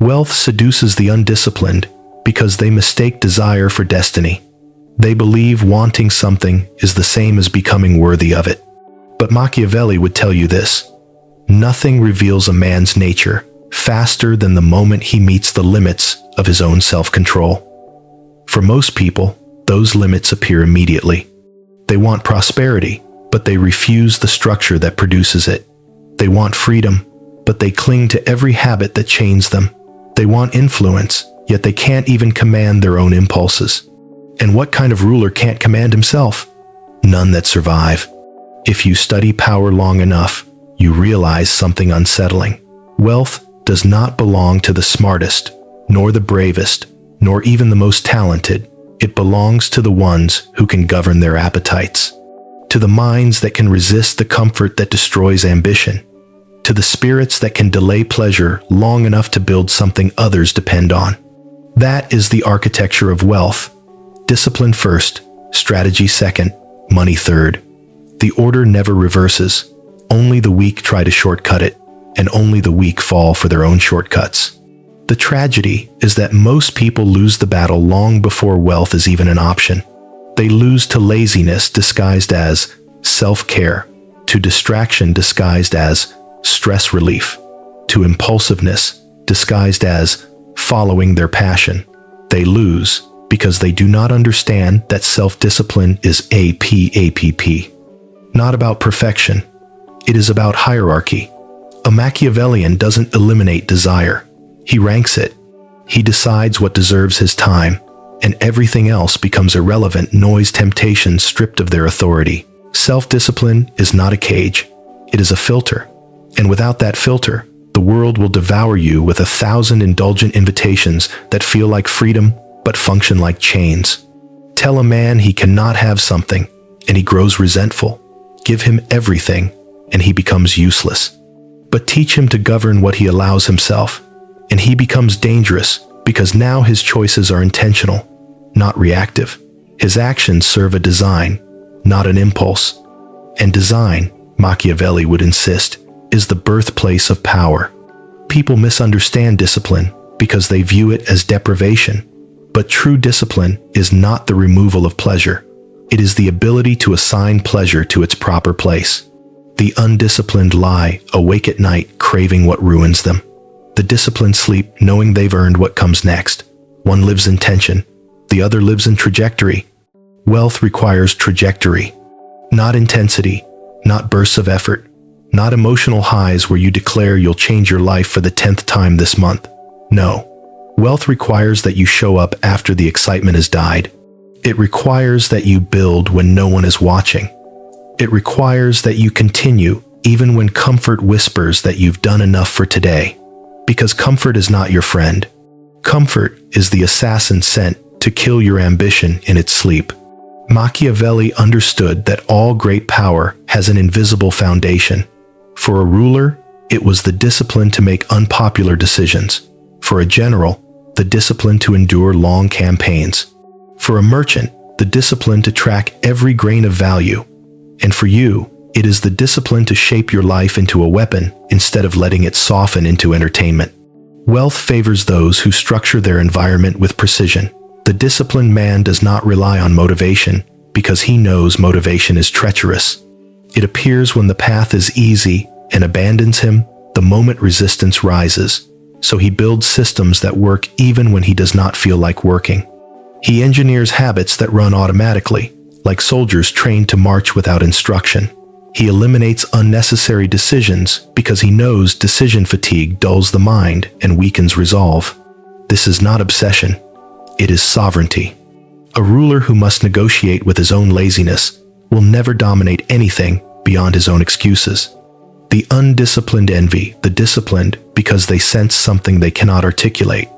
Wealth seduces the undisciplined because they mistake desire for destiny. They believe wanting something is the same as becoming worthy of it. But Machiavelli would tell you this: nothing reveals a man's nature faster than the moment he meets the limits of his own self-control. For most people, those limits appear immediately. They want prosperity, but they refuse the structure that produces it. They want freedom, but they cling to every habit that chains them. They want influence, yet they can't even command their own impulses. And what kind of ruler can't command himself? None that survive. If you study power long enough, you realize something unsettling. Wealth does not belong to the smartest, nor the bravest, nor even the most talented. It belongs to the ones who can govern their appetites, to the minds that can resist the comfort that destroys ambition, to the spirits that can delay pleasure long enough to build something others depend on. That is the architecture of wealth. Discipline first, strategy second, money third. The order never reverses. Only the weak try to shortcut it, and only the weak fall for their own shortcuts. The tragedy is that most people lose the battle long before wealth is even an option. They lose to laziness disguised as self-care, to distraction disguised as stress relief, to impulsiveness disguised as following their passion. They lose because they do not understand that self-discipline is APAPP. Not about perfection. It is about hierarchy. A Machiavellian doesn't eliminate desire. He ranks it. He decides what deserves his time, and everything else becomes irrelevant noise, temptations stripped of their authority. Self-discipline is not a cage. It is a filter. And without that filter, the world will devour you with 1,000 indulgent invitations that feel like freedom but function like chains. Tell a man he cannot have something, and he grows resentful. Give him everything, and he becomes useless. But teach him to govern what he allows himself, and he becomes dangerous because now his choices are intentional, not reactive. His actions serve a design, not an impulse. And design, Machiavelli would insist, is the birthplace of power. People misunderstand discipline because they view it as deprivation. But true discipline is not the removal of pleasure. It is the ability to assign pleasure to its proper place. The undisciplined lie awake at night craving what ruins them. The disciplined sleep knowing they've earned what comes next. One lives in tension, the other lives in trajectory. Wealth requires trajectory, not intensity, not bursts of effort, not emotional highs where you declare you'll change your life for the 10th time this month. No. Wealth requires that you show up after the excitement has died. It requires that you build when no one is watching. It requires that you continue even when comfort whispers that you've done enough for today. Because comfort is not your friend. Comfort is the assassin sent to kill your ambition in its sleep. Machiavelli understood that all great power has an invisible foundation. For a ruler, it was the discipline to make unpopular decisions. For a general, the discipline to endure long campaigns. For a merchant, the discipline to track every grain of value. And for you, it is the discipline to shape your life into a weapon instead of letting it soften into entertainment. Wealth favors those who structure their environment with precision. The disciplined man does not rely on motivation because he knows motivation is treacherous. It appears when the path is easy and abandons him the moment resistance rises. So he builds systems that work even when he does not feel like working. He engineers habits that run automatically, like soldiers trained to march without instruction. He eliminates unnecessary decisions because he knows decision fatigue dulls the mind and weakens resolve. This is not obsession. It is sovereignty. A ruler who must negotiate with his own laziness will never dominate anything beyond his own excuses. The undisciplined envy the disciplined because they sense something they cannot articulate.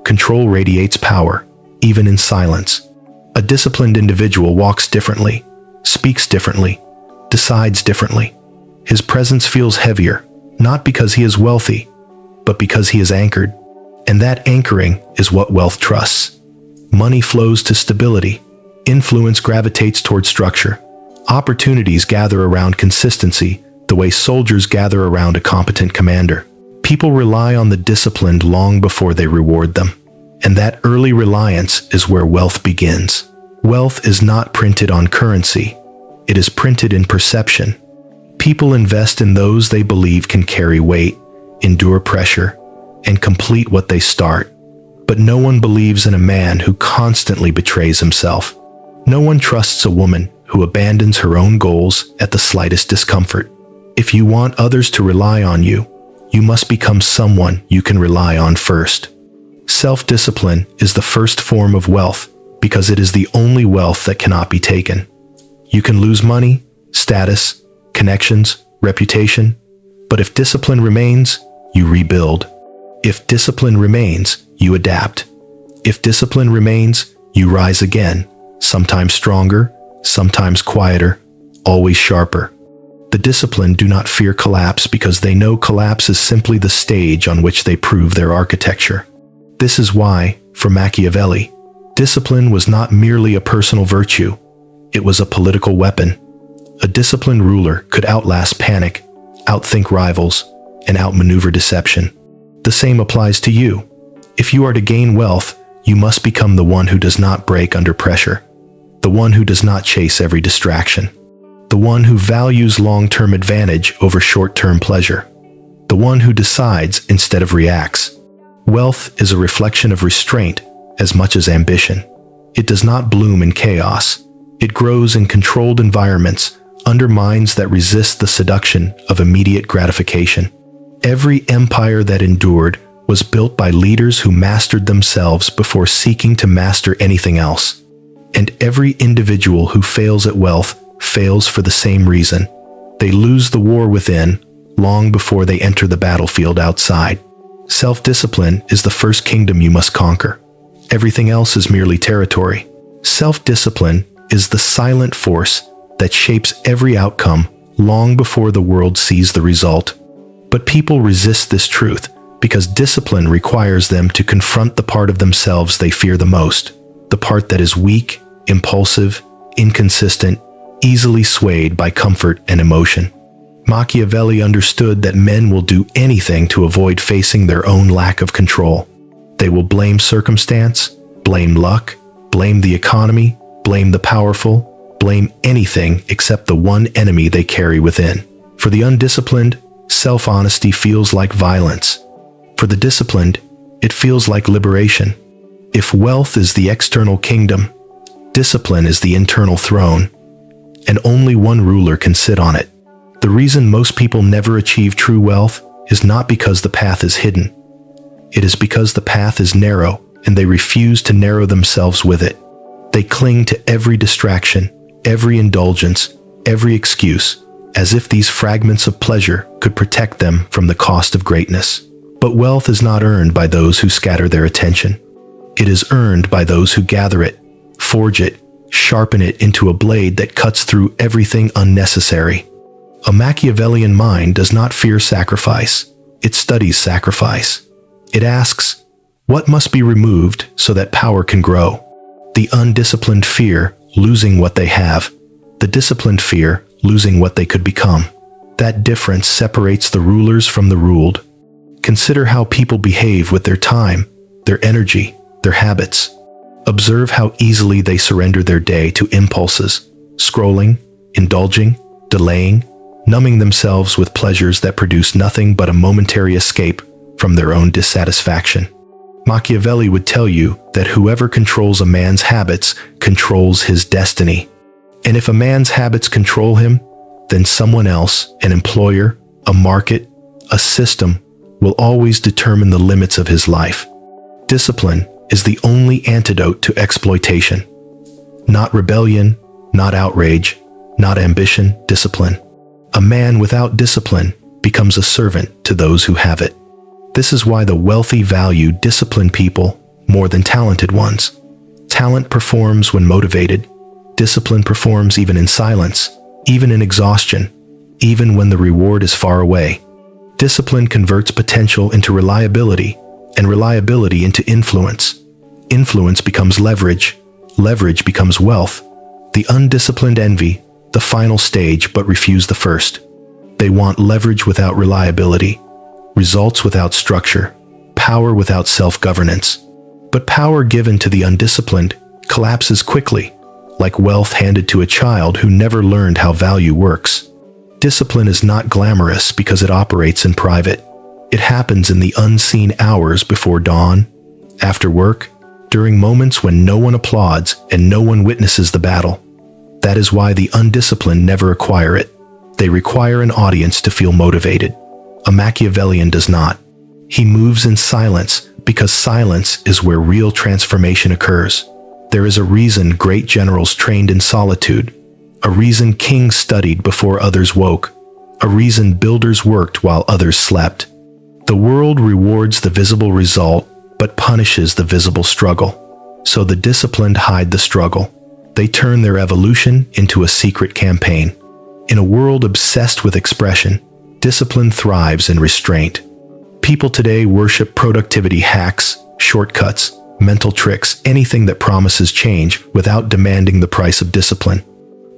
Control radiates power, even in silence. A disciplined individual walks differently, speaks differently, decides differently. His presence feels heavier, not because he is wealthy, but because he is anchored. And that anchoring is what wealth trusts. Money flows to stability. Influence gravitates toward structure. Opportunities gather around consistency, the way soldiers gather around a competent commander. People rely on the disciplined long before they reward them. And that early reliance is where wealth begins. Wealth is not printed on currency. It is printed in perception. People invest in those they believe can carry weight, endure pressure, and complete what they start. But no one believes in a man who constantly betrays himself. No one trusts a woman who abandons her own goals at the slightest discomfort. If you want others to rely on you, you must become someone you can rely on first. Self-discipline is the first form of wealth because it is the only wealth that cannot be taken. You can lose money, status, connections, reputation, but if discipline remains, you rebuild. If discipline remains, you adapt. If discipline remains, you rise again, sometimes stronger, sometimes quieter, always sharper. The disciplined do not fear collapse because they know collapse is simply the stage on which they prove their architecture. This is why, for Machiavelli, discipline was not merely a personal virtue, it was a political weapon. A disciplined ruler could outlast panic, outthink rivals, and outmaneuver deception. The same applies to you. If you are to gain wealth, you must become the one who does not break under pressure, the one who does not chase every distraction, the one who values long-term advantage over short-term pleasure, the one who decides instead of reacts. Wealth is a reflection of restraint as much as ambition. It does not bloom in chaos. It grows in controlled environments, under minds that resist the seduction of immediate gratification. Every empire that endured was built by leaders who mastered themselves before seeking to master anything else. And every individual who fails at wealth fails for the same reason. They lose the war within long before they enter the battlefield outside. Self-discipline is the first kingdom you must conquer. Everything else is merely territory. Self-discipline is the silent force that shapes every outcome long before the world sees the result. But people resist this truth because discipline requires them to confront the part of themselves they fear the most, the part that is weak, impulsive, inconsistent, easily swayed by comfort and emotion. Machiavelli understood that men will do anything to avoid facing their own lack of control. They will blame circumstance, blame luck, blame the economy, blame the powerful, blame anything except the one enemy they carry within. For the undisciplined, self-honesty feels like violence. For the disciplined, it feels like liberation. If wealth is the external kingdom, discipline is the internal throne, and only one ruler can sit on it. The reason most people never achieve true wealth is not because the path is hidden. It is because the path is narrow and they refuse to narrow themselves with it. They cling to every distraction, every indulgence, every excuse, as if these fragments of pleasure could protect them from the cost of greatness. But wealth is not earned by those who scatter their attention. It is earned by those who gather it, forge it, sharpen it into a blade that cuts through everything unnecessary. A Machiavellian mind does not fear sacrifice. It studies sacrifice. It asks, what must be removed so that power can grow? The undisciplined fear losing what they have. The disciplined fear losing what they could become. That difference separates the rulers from the ruled. Consider how people behave with their time, their energy, their habits. Observe how easily they surrender their day to impulses, scrolling, indulging, delaying, numbing themselves with pleasures that produce nothing but a momentary escape from their own dissatisfaction. Machiavelli would tell you that whoever controls a man's habits controls his destiny. And if a man's habits control him, then someone else, an employer, a market, a system, will always determine the limits of his life. Discipline is the only antidote to exploitation. Not rebellion, not outrage, not ambition, discipline. A man without discipline becomes a servant to those who have it. This is why the wealthy value disciplined people more than talented ones. Talent performs when motivated. Discipline performs even in silence, even in exhaustion, even when the reward is far away. Discipline converts potential into reliability, and reliability into influence. Influence becomes leverage. Leverage becomes wealth. The undisciplined envy the final stage but refuse the first. They want leverage without reliability. results without structure, power without self-governance. But power given to the undisciplined collapses quickly, like wealth handed to a child who never learned how value works. Discipline is not glamorous because it operates in private. It happens in the unseen hours before dawn, after work, during moments when no one applauds and no one witnesses the battle. That is why the undisciplined never acquire it. They require an audience to feel motivated. A Machiavellian does not. He moves in silence because silence is where real transformation occurs. There is a reason great generals trained in solitude, a reason kings studied before others woke, a reason builders worked while others slept. The world rewards the visible result, but punishes the visible struggle. So the disciplined hide the struggle. They turn their evolution into a secret campaign. In a world obsessed with expression, discipline thrives in restraint. People today worship productivity hacks, shortcuts, mental tricks, anything that promises change without demanding the price of discipline.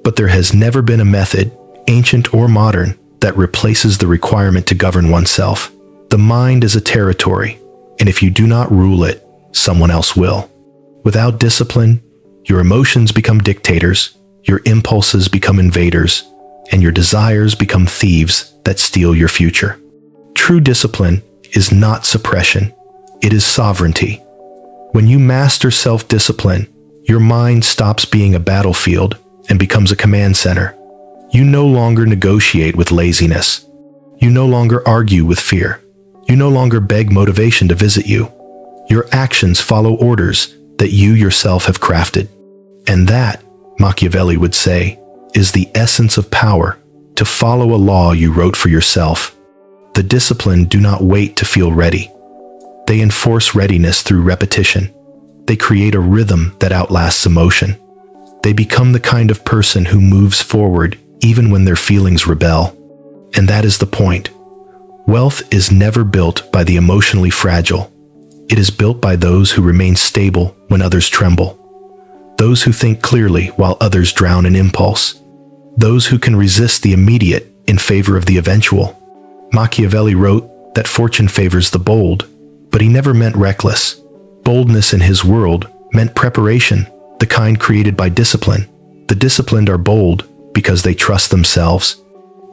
But there has never been a method, ancient or modern, that replaces the requirement to govern oneself. The mind is a territory, and if you do not rule it, someone else will. Without discipline, your emotions become dictators, your impulses become invaders, and your desires become thieves that steal your future. True discipline is not suppression, it is sovereignty. When you master self-discipline, your mind stops being a battlefield and becomes a command center. You no longer negotiate with laziness. You no longer argue with fear. You no longer beg motivation to visit you. Your actions follow orders that you yourself have crafted. And that, Machiavelli would say, is the essence of power, to follow a law you wrote for yourself. The disciplined do not wait to feel ready. They enforce readiness through repetition. They create a rhythm that outlasts emotion. They become the kind of person who moves forward even when their feelings rebel. And that is the point. Wealth is never built by the emotionally fragile. It is built by those who remain stable when others tremble. Those who think clearly while others drown in impulse. Those who can resist the immediate in favor of the eventual. Machiavelli wrote that fortune favors the bold, but he never meant reckless. Boldness in his world meant preparation, the kind created by discipline. The disciplined are bold because they trust themselves.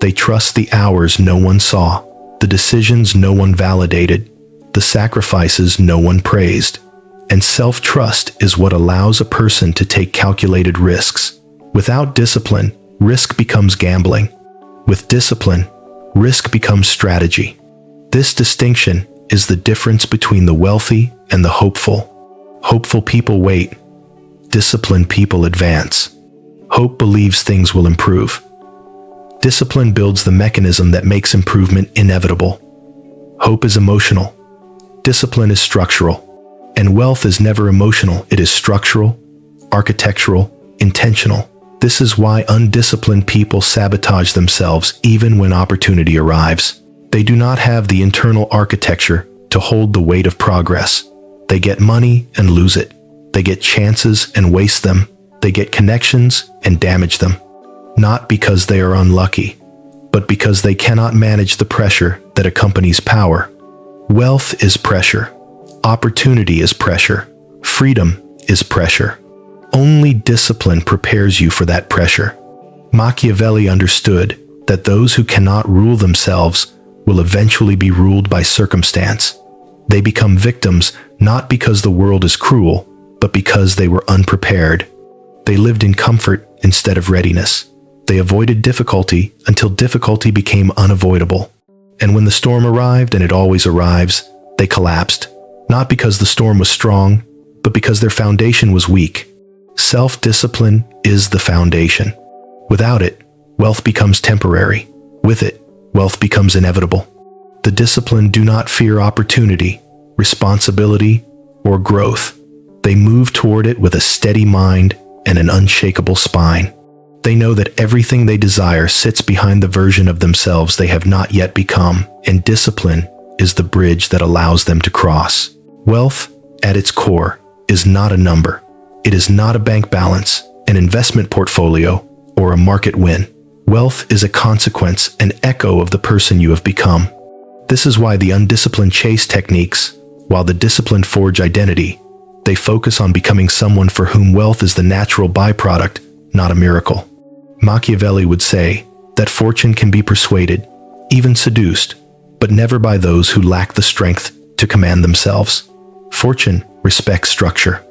They trust the hours no one saw, the decisions no one validated, the sacrifices no one praised. And self-trust is what allows a person to take calculated risks. Without discipline, risk becomes gambling. With discipline, risk becomes strategy. This distinction is the difference between the wealthy and the hopeful. Hopeful people wait. Disciplined people advance. Hope believes things will improve. Discipline builds the mechanism that makes improvement inevitable. Hope is emotional. Discipline is structural. And wealth is never emotional, it is structural, architectural, intentional. This is why undisciplined people sabotage themselves even when opportunity arrives. They do not have the internal architecture to hold the weight of progress. They get money and lose it. They get chances and waste them. They get connections and damage them. Not because they are unlucky, but because they cannot manage the pressure that accompanies power. Wealth is pressure. Opportunity is pressure. Freedom is pressure. Only discipline prepares you for that pressure. Machiavelli understood that those who cannot rule themselves will eventually be ruled by circumstance. They become victims not because the world is cruel, but because they were unprepared. They lived in comfort instead of readiness. They avoided difficulty until difficulty became unavoidable. And when the storm arrived, and it always arrives, they collapsed. Not because the storm was strong, but because their foundation was weak. Self-discipline is the foundation. Without it, wealth becomes temporary. With it, wealth becomes inevitable. The disciplined do not fear opportunity, responsibility, or growth. They move toward it with a steady mind and an unshakable spine. They know that everything they desire sits behind the version of themselves they have not yet become, and discipline is the bridge that allows them to cross. Wealth, at its core, is not a number. It is not a bank balance, an investment portfolio, or a market win. Wealth is a consequence, an echo of the person you have become. This is why the undisciplined chase techniques, while the disciplined forge identity. They focus on becoming someone for whom wealth is the natural byproduct, not a miracle. Machiavelli would say that fortune can be persuaded, even seduced, but never by those who lack the strength to command themselves. Fortune respects structure.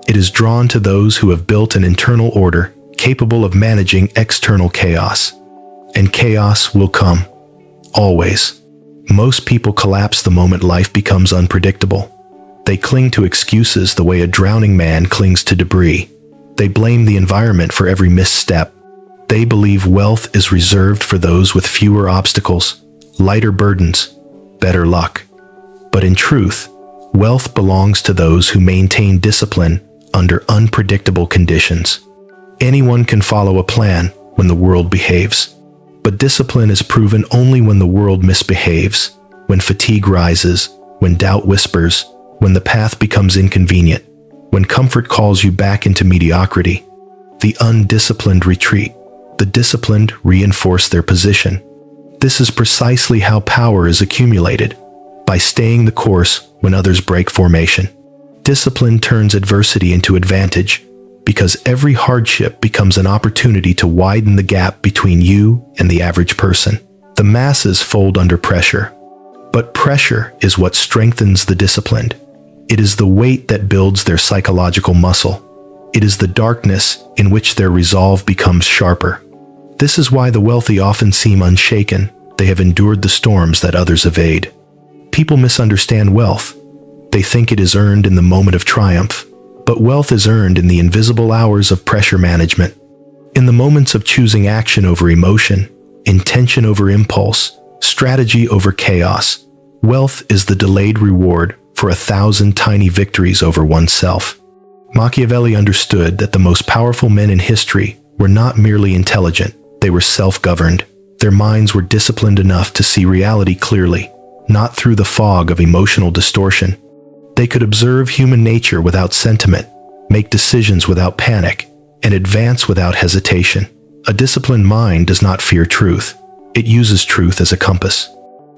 It is drawn to those who have built an internal order capable of managing external chaos. And chaos will come. Always. Most people collapse the moment life becomes unpredictable. They cling to excuses the way a drowning man clings to debris. They blame the environment for every misstep. They believe wealth is reserved for those with fewer obstacles, lighter burdens, better luck. But in truth, wealth belongs to those who maintain discipline under unpredictable conditions. Anyone can follow a plan when the world behaves. But discipline is proven only when the world misbehaves, when fatigue rises, when doubt whispers, when the path becomes inconvenient, when comfort calls you back into mediocrity. The undisciplined retreat. The disciplined reinforce their position. This is precisely how power is accumulated, by staying the course when others break formation. Discipline turns adversity into advantage, because every hardship becomes an opportunity to widen the gap between you and the average person. The masses fold under pressure, but pressure is what strengthens the disciplined. It is the weight that builds their psychological muscle. It is the darkness in which their resolve becomes sharper. This is why the wealthy often seem unshaken. They have endured the storms that others evade. People misunderstand wealth. They think it is earned in the moment of triumph. But wealth is earned in the invisible hours of pressure management. In the moments of choosing action over emotion, intention over impulse, strategy over chaos. Wealth is the delayed reward for 1,000 tiny victories over oneself. Machiavelli understood that the most powerful men in history were not merely intelligent, they were self-governed. Their minds were disciplined enough to see reality clearly, not through the fog of emotional distortion. They could observe human nature without sentiment, make decisions without panic, and advance without hesitation. A disciplined mind does not fear truth. It uses truth as a compass.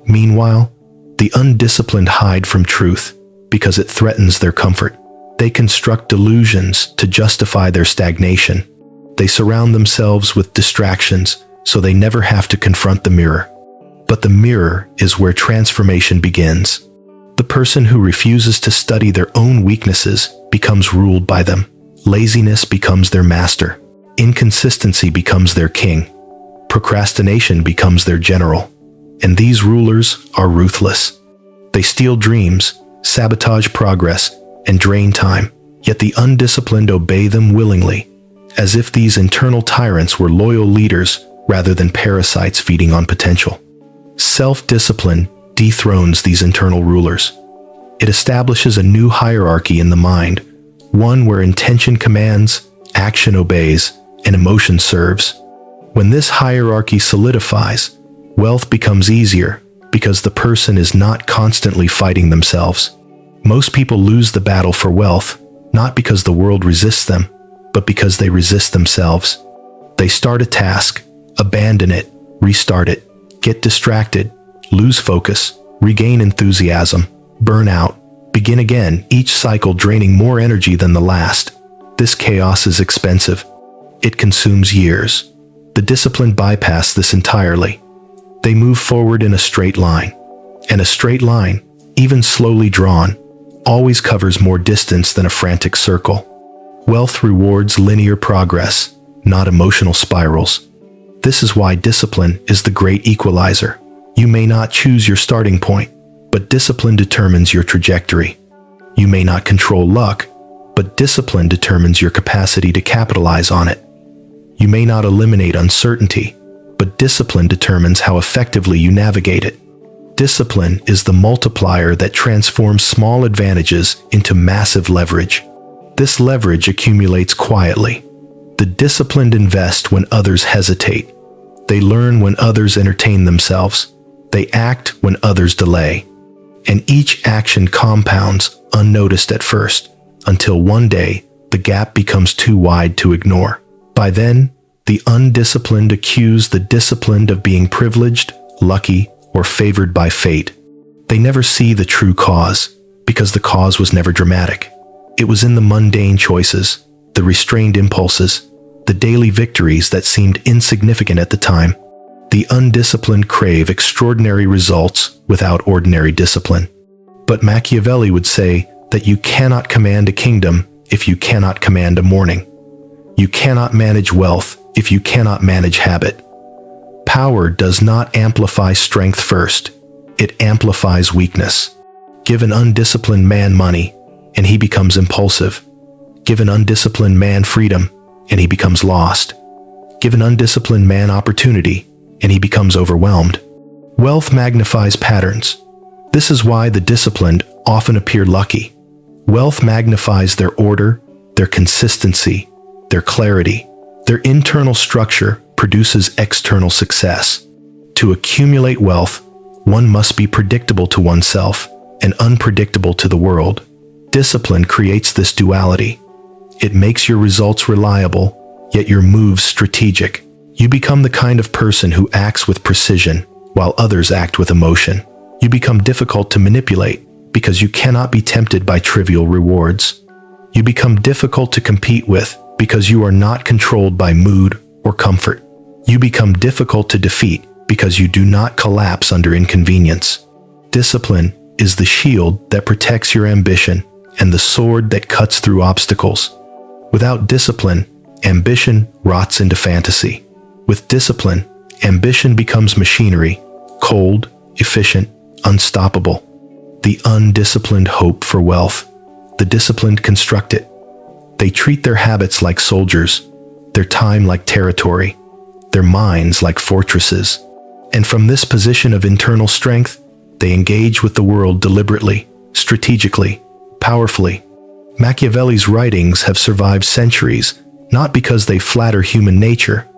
Meanwhile, the undisciplined hide from truth because it threatens their comfort. They construct delusions to justify their stagnation. They surround themselves with distractions so they never have to confront the mirror. But the mirror is where transformation begins. The person who refuses to study their own weaknesses becomes ruled by them. Laziness becomes their master. Inconsistency becomes their king. Procrastination becomes their general. And these rulers are ruthless. They steal dreams, sabotage progress, and drain time. Yet the undisciplined obey them willingly, as if these internal tyrants were loyal leaders rather than parasites feeding on potential. Self-discipline dethrones these internal rulers. It establishes a new hierarchy in the mind, one where intention commands, action obeys, and emotion serves. When this hierarchy solidifies, wealth becomes easier because the person is not constantly fighting themselves. Most people lose the battle for wealth, not because the world resists them, but because they resist themselves. They start a task, abandon it, restart it, get distracted, lose focus, regain enthusiasm, burn out, begin again, each cycle draining more energy than the last. This chaos is expensive. It consumes years. The disciplined bypass this entirely. They move forward in a straight line. And a straight line, even slowly drawn, always covers more distance than a frantic circle. Wealth rewards linear progress, not emotional spirals. This is why discipline is the great equalizer. You may not choose your starting point, but discipline determines your trajectory. You may not control luck, but discipline determines your capacity to capitalize on it. You may not eliminate uncertainty, but discipline determines how effectively you navigate it. Discipline is the multiplier that transforms small advantages into massive leverage. This leverage accumulates quietly. The disciplined invest when others hesitate. They learn when others entertain themselves. They act when others delay. And each action compounds unnoticed at first, until one day the gap becomes too wide to ignore. By then, the undisciplined accuse the disciplined of being privileged, lucky, or favored by fate. They never see the true cause, because the cause was never dramatic. It was in the mundane choices, the restrained impulses, the daily victories that seemed insignificant at the time. The undisciplined crave extraordinary results without ordinary discipline. But Machiavelli would say that you cannot command a kingdom if you cannot command a morning. You cannot manage wealth if you cannot manage habit. Power does not amplify strength first. It amplifies weakness. Give an undisciplined man money, and he becomes impulsive. Give an undisciplined man freedom, and he becomes lost. Give an undisciplined man opportunity, and he becomes overwhelmed. Wealth magnifies patterns. This is why the disciplined often appear lucky. Wealth magnifies their order, their consistency, their clarity. Their internal structure produces external success. To accumulate wealth, one must be predictable to oneself and unpredictable to the world. Discipline creates this duality. It makes your results reliable, yet your moves strategic. You become the kind of person who acts with precision, while others act with emotion. You become difficult to manipulate because you cannot be tempted by trivial rewards. You become difficult to compete with because you are not controlled by mood or comfort. You become difficult to defeat because you do not collapse under inconvenience. Discipline is the shield that protects your ambition and the sword that cuts through obstacles. Without discipline, ambition rots into fantasy. With discipline, ambition becomes machinery, cold, efficient, unstoppable. The undisciplined hope for wealth. The disciplined construct it. They treat their habits like soldiers, their time like territory, their minds like fortresses. And from this position of internal strength, they engage with the world deliberately, strategically, powerfully. Machiavelli's writings have survived centuries, not because they flatter human nature,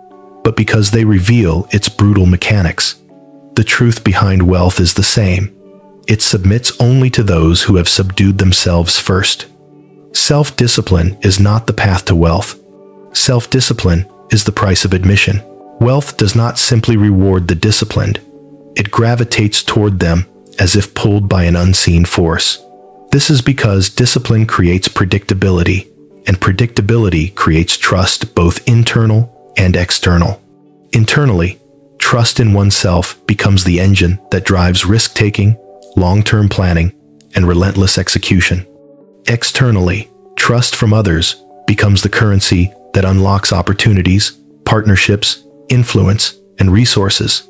but because they reveal its brutal mechanics. The truth behind wealth is the same. It submits only to those who have subdued themselves first. Self-discipline is not the path to wealth. Self-discipline is the price of admission. Wealth does not simply reward the disciplined. It gravitates toward them as if pulled by an unseen force. This is because discipline creates predictability, and predictability creates trust, both internal and external. Internally, trust in oneself becomes the engine that drives risk-taking, long-term planning, and relentless execution. Externally, trust from others becomes the currency that unlocks opportunities, partnerships, influence, and resources.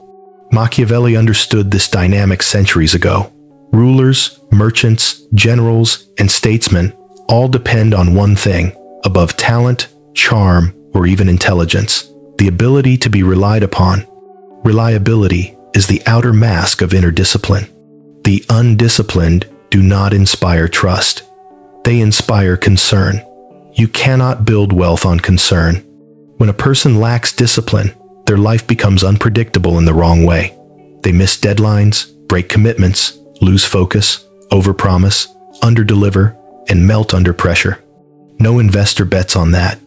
Machiavelli understood this dynamic centuries ago. Rulers, merchants, generals, and statesmen all depend on one thing above talent, charm, or even intelligence: the ability to be relied upon. Reliability is the outer mask of inner discipline. The undisciplined do not inspire trust. They inspire concern. You cannot build wealth on concern. When a person lacks discipline, their life becomes unpredictable in the wrong way. They miss deadlines, break commitments, lose focus, overpromise, underdeliver, and melt under pressure. No investor bets on that.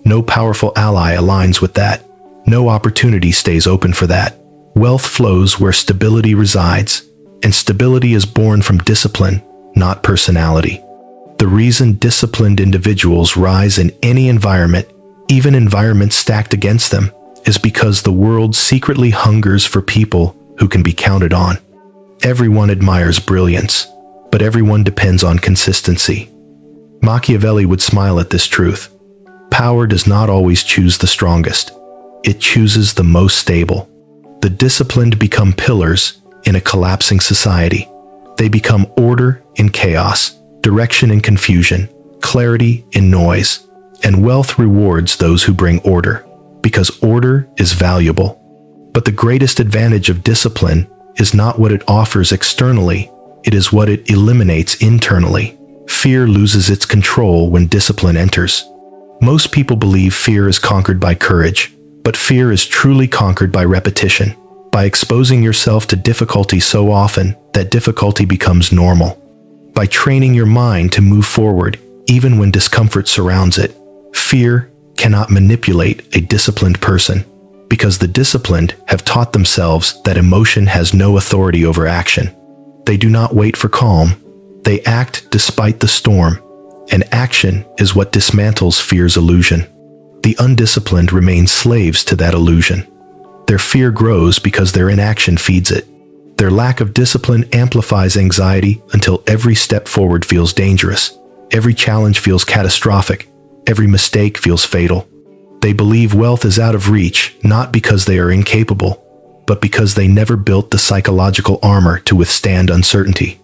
No powerful ally aligns with that. No opportunity stays open for that. Wealth flows where stability resides, and stability is born from discipline, not personality. The reason disciplined individuals rise in any environment, even environments stacked against them, is because the world secretly hungers for people who can be counted on. Everyone admires brilliance, but everyone depends on consistency. Machiavelli would smile at this truth. Power does not always choose the strongest. It chooses the most stable. The disciplined become pillars in a collapsing society. They become order in chaos, direction in confusion, clarity in noise, and wealth rewards those who bring order, because order is valuable. But the greatest advantage of discipline is not what it offers externally, it is what it eliminates internally. Fear loses its control when discipline enters. Most people believe fear is conquered by courage, but fear is truly conquered by repetition, by exposing yourself to difficulty so often that difficulty becomes normal, by training your mind to move forward even when discomfort surrounds it. Fear cannot manipulate a disciplined person, because the disciplined have taught themselves that emotion has no authority over action. They do not wait for calm. They act despite the storm, and action is what dismantles fear's illusion. The undisciplined remain slaves to that illusion. Their fear grows because their inaction feeds it. Their lack of discipline amplifies anxiety until every step forward feels dangerous. Every challenge feels catastrophic. Every mistake feels fatal. They believe wealth is out of reach, not because they are incapable, but because they never built the psychological armor to withstand uncertainty.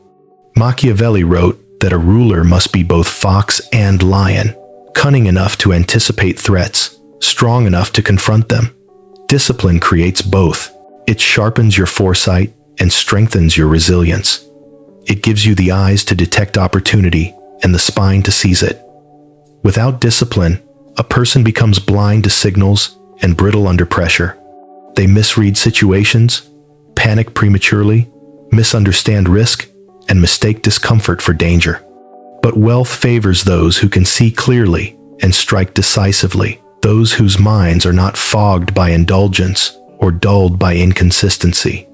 Machiavelli wrote that a ruler must be both fox and lion, cunning enough to anticipate threats, strong enough to confront them. Discipline creates both. It sharpens your foresight and strengthens your resilience. It gives you the eyes to detect opportunity and the spine to seize it. Without discipline, a person becomes blind to signals and brittle under pressure. They misread situations, panic prematurely, misunderstand risk, and mistake discomfort for danger. But wealth favors those who can see clearly and strike decisively, those whose minds are not fogged by indulgence or dulled by inconsistency.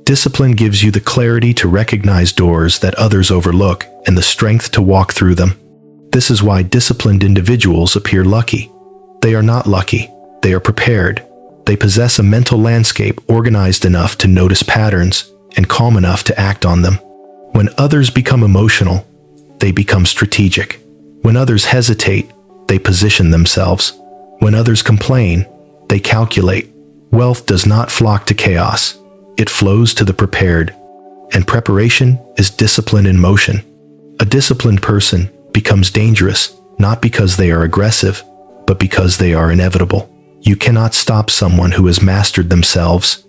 Discipline gives you the clarity to recognize doors that others overlook and the strength to walk through them. This is why disciplined individuals appear lucky. They are not lucky. They are prepared. They possess a mental landscape organized enough to notice patterns and calm enough to act on them. When others become emotional, they become strategic. When others hesitate, they position themselves. When others complain, they calculate. Wealth does not flock to chaos. It flows to the prepared, and preparation is discipline in motion. A disciplined person becomes dangerous not because they are aggressive, but because they are inevitable. You cannot stop someone who has mastered themselves.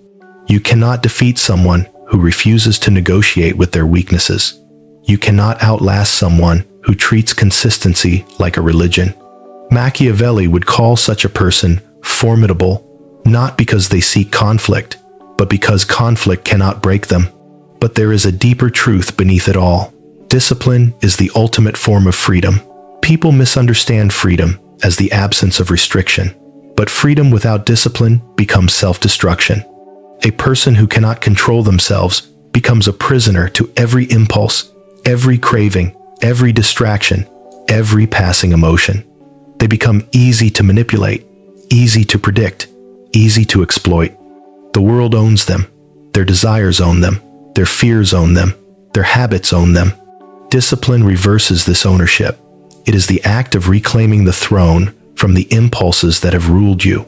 You cannot defeat someone who refuses to negotiate with their weaknesses. You cannot outlast someone who treats consistency like a religion. Machiavelli would call such a person formidable, not because they seek conflict, but because conflict cannot break them. But there is a deeper truth beneath it all. Discipline is the ultimate form of freedom. People misunderstand freedom as the absence of restriction, but freedom without discipline becomes self-destruction. A person who cannot control themselves becomes a prisoner to every impulse, every craving, every distraction, every passing emotion. They become easy to manipulate, easy to predict, easy to exploit. The world owns them. Their desires own them. Their fears own them. Their habits own them. Discipline reverses this ownership. It is the act of reclaiming the throne from the impulses that have ruled you.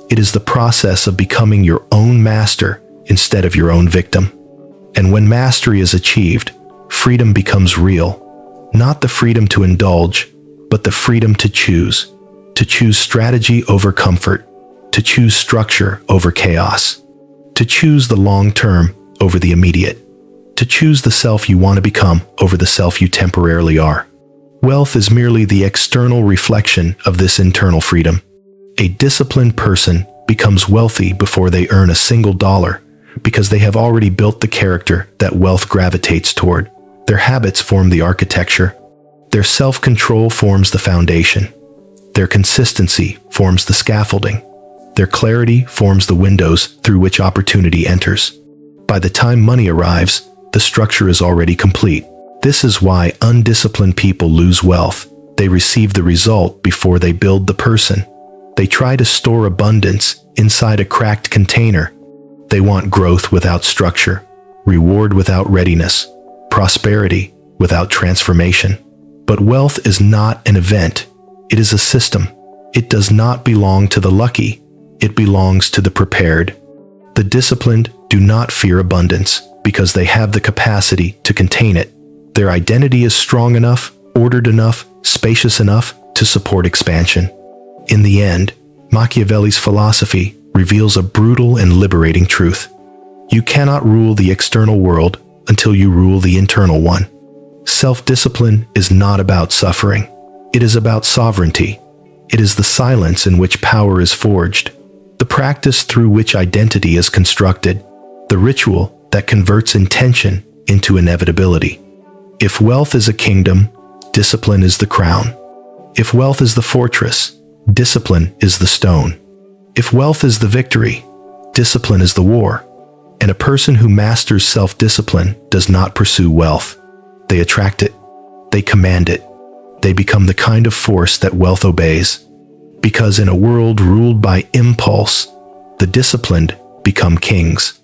It is the process of becoming your own master instead of your own victim. And when mastery is achieved, freedom becomes real. Not the freedom to indulge, but the freedom to choose. To choose strategy over comfort. To choose structure over chaos. To choose the long term over the immediate. To choose the self you want to become over the self you temporarily are. Wealth is merely the external reflection of this internal freedom. A disciplined person becomes wealthy before they earn a single dollar because they have already built the character that wealth gravitates toward. Their habits form the architecture. Their self-control forms the foundation. Their consistency forms the scaffolding. Their clarity forms the windows through which opportunity enters. By the time money arrives, the structure is already complete. This is why undisciplined people lose wealth. They receive the result before they build the person. They try to store abundance inside a cracked container. They want growth without structure, reward without readiness, prosperity without transformation. But wealth is not an event. It is a system. It does not belong to the lucky. It belongs to the prepared. The disciplined do not fear abundance because they have the capacity to contain it. Their identity is strong enough, ordered enough, spacious enough to support expansion. In the end, Machiavelli's philosophy reveals a brutal and liberating truth. You cannot rule the external world until you rule the internal one. Self-discipline is not about suffering. It is about sovereignty. It is the silence in which power is forged, the practice through which identity is constructed, the ritual that converts intention into inevitability. If wealth is a kingdom, discipline is the crown. If wealth is the fortress, discipline is the stone. If wealth is the victory, discipline is the war. And a person who masters self-discipline does not pursue wealth. They attract it. They command it. They become the kind of force that wealth obeys. Because in a world ruled by impulse, the disciplined become kings.